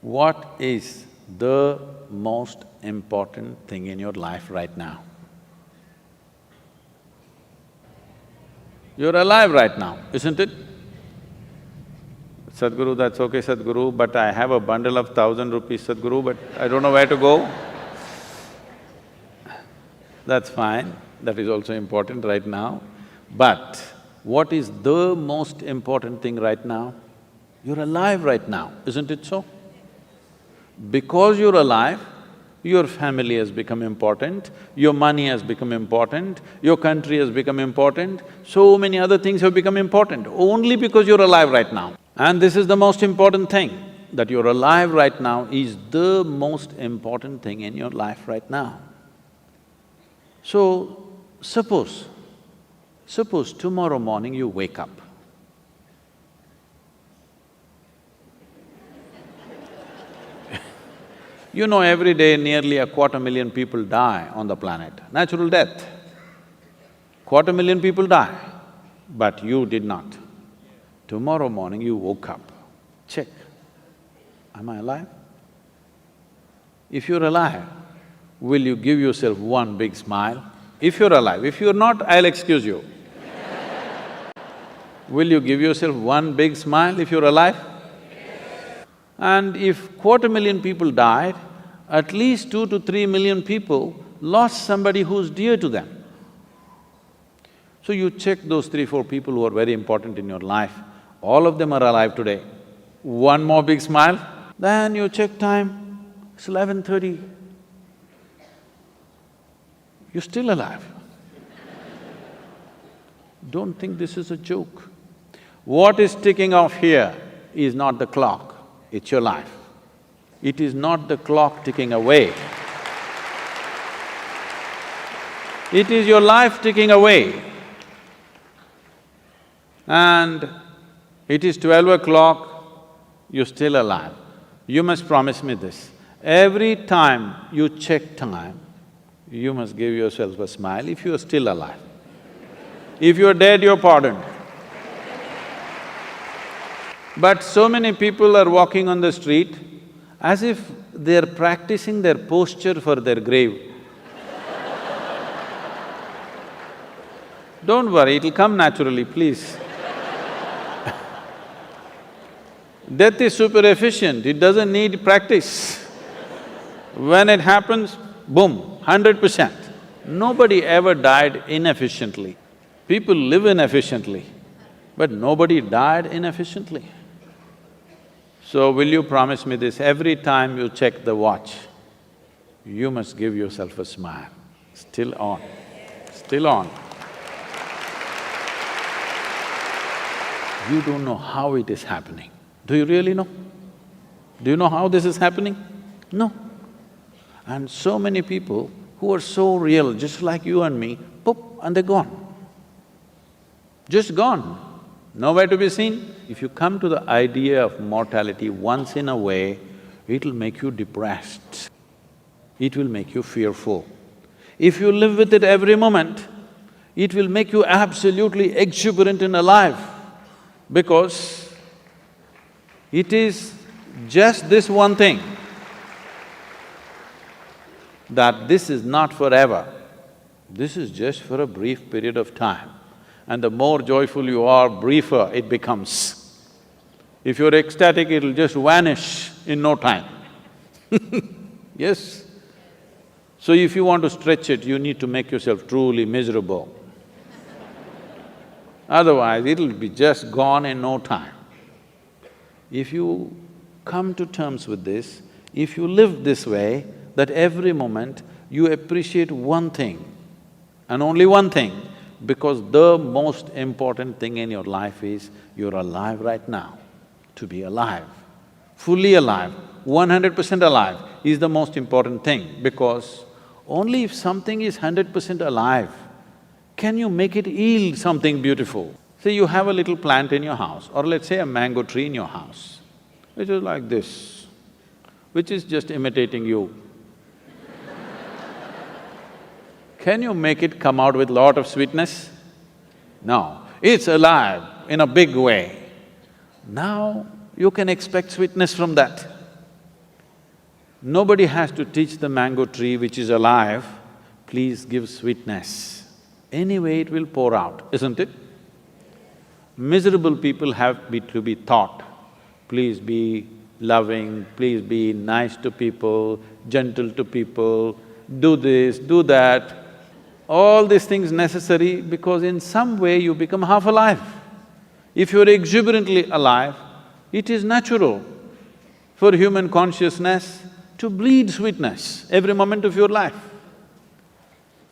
What is the most important thing in your life right now? You're alive right now, isn't it? Sadhguru, that's okay, Sadhguru, but I have a bundle of 1,000 rupees, Sadhguru, but I don't know where to go. That's fine, that is also important right now. But what is the most important thing right now? You're alive right now, isn't it so? Because you're alive, your family has become important, your money has become important, your country has become important, so many other things have become important only because you're alive right now. And this is the most important thing, that you're alive right now is the most important thing in your life right now. So, suppose tomorrow morning you wake up. You know, every day nearly 250,000 people die on the planet, natural death. 250,000 people die, but you did not. Tomorrow morning you woke up, check, am I alive? If you're alive, will you give yourself one big smile? If you're alive, if you're not, I'll excuse you. Will you give yourself one big smile if you're alive? And if 250,000 people died, at least 2 to 3 million people lost somebody who's dear to them. So you check those 3, 4 people who are very important in your life, all of them are alive today. One more big smile, then you check time, it's 11:30. You're still alive. Don't think this is a joke. What is ticking off here is not the clock, it's your life. It is not the clock ticking away. It is your life ticking away. And it is 12 o'clock, you're still alive. You must promise me this, every time you check time, you must give yourself a smile if you are still alive. If you are dead, you're pardoned. But so many people are walking on the street as if they're practicing their posture for their grave. Don't worry, it'll come naturally, please. Death is super efficient, it doesn't need practice. When it happens, boom, 100%. Nobody ever died inefficiently. People live inefficiently, but nobody died inefficiently. So will you promise me this, every time you check the watch, you must give yourself a smile, still on, still on. You don't know how it is happening. Do you really know? Do you know how this is happening? No. And so many people who are so real, just like you and me, poof, and they're gone. Just gone, nowhere to be seen. If you come to the idea of mortality once in a way, it'll make you depressed, it will make you fearful. If you live with it every moment, it will make you absolutely exuberant and alive, because it is just this one thing, that this is not forever, this is just for a brief period of time. And the more joyful you are, briefer it becomes. If you're ecstatic, it'll just vanish in no time. Yes? So if you want to stretch it, you need to make yourself truly miserable. Otherwise, it'll be just gone in no time. If you come to terms with this, if you live this way, that every moment you appreciate one thing and only one thing, because the most important thing in your life is you're alive right now. To be alive, fully alive, 100% alive is the most important thing, because only if something is 100% alive, can you make it yield something beautiful. Say you have a little plant in your house, or let's say a mango tree in your house, which is like this, which is just imitating you. Can you make it come out with lot of sweetness? No, it's alive in a big way. Now you can expect sweetness from that. Nobody has to teach the mango tree which is alive, please give sweetness. Anyway it will pour out, isn't it? Miserable people have to be taught, please be loving, please be nice to people, gentle to people, do this, do that. All these things necessary because in some way you become half alive. If you're exuberantly alive, it is natural for human consciousness to bleed sweetness every moment of your life.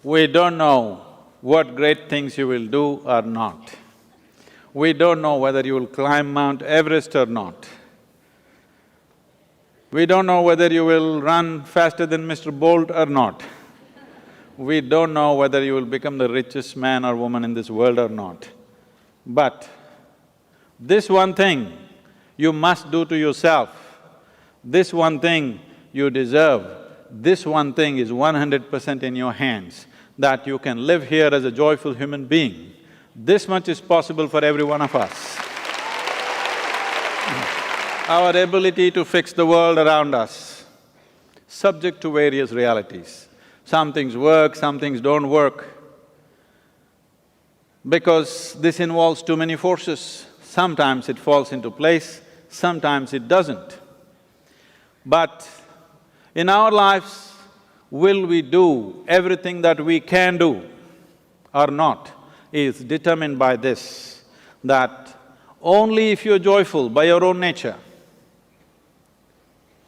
We don't know what great things you will do or not. We don't know whether you will climb Mount Everest or not. We don't know whether you will run faster than Mr. Bolt or not. We don't know whether you will become the richest man or woman in this world or not. But this one thing you must do to yourself, this one thing you deserve, this one thing is 100% in your hands, that you can live here as a joyful human being. This much is possible for every one of us. Our ability to fix the world around us, subject to various realities. Some things work, some things don't work. Because this involves too many forces, sometimes it falls into place, sometimes it doesn't. But in our lives, will we do everything that we can do or not is determined by this, that only if you're joyful by your own nature,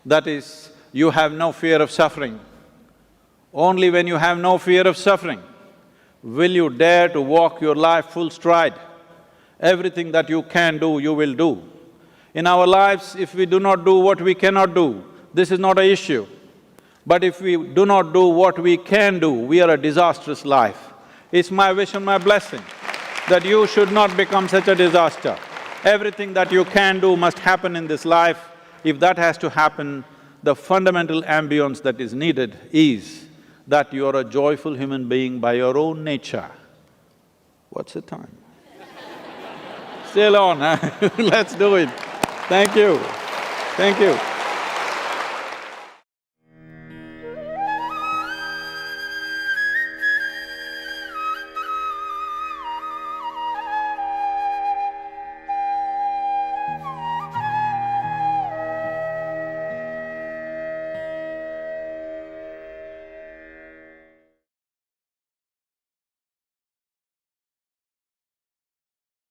that is, you have no fear of suffering, only when you have no fear of suffering will you dare to walk your life full stride. Everything that you can do, you will do. In our lives, if we do not do what we cannot do, this is not an issue. But if we do not do what we can do, we are a disastrous life. It's my wish and my blessing that you should not become such a disaster. Everything that you can do must happen in this life. If that has to happen, the fundamental ambience that is needed is that you are a joyful human being by your own nature. What's the time? Still on, huh? Let's do it. Thank you. Thank you.